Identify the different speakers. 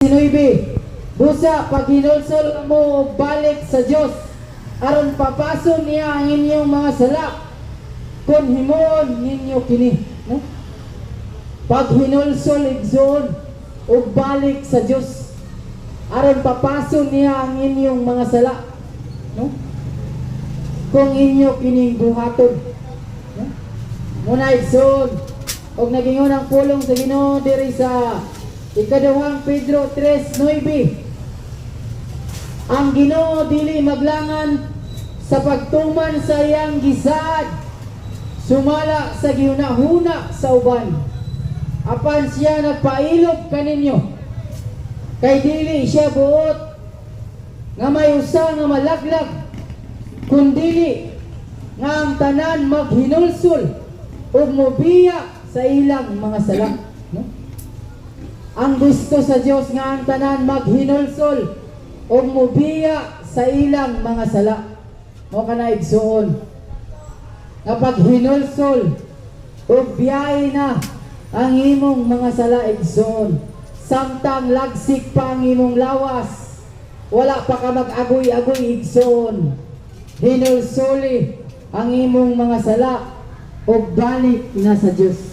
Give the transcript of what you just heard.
Speaker 1: 19. Busa pag hinulsol mo og balik sa Dios aron papaso niya ang inyong mga sala kun himuon ninyo kini, no? Pag hinulsol igsoon og balik sa Dios aron papaso niya ang inyong mga sala, no? Kung inyo kining buhaton, no? Muna igsoon og nagingon ang pulong sa Ginoo diri sa ikaduhang Pedro 3:9. Ang Ginoo dili maglangan sa pagtuman sa iyang gisaad, sumala sa gihunahuna sa uban. Apan siya nagpailog kaninyo, kay dili siya buot nga may usa nga malaglag, kundili nga ang tanan maghinulsol ug mobiya sa ilang mga sala, no? Ang gusto sa Dios nga ang tanan maghinulsol o mubiya sa ilang mga sala. Mo kana igsuon nga pag hinulsol o biyahe na ang imong mga sala igsuon, samtang lagsik pa ang imong lawas, wala pa ka mag-agoy-agoy igsuon, hinulsoli ang imong mga sala o balik na sa Dios.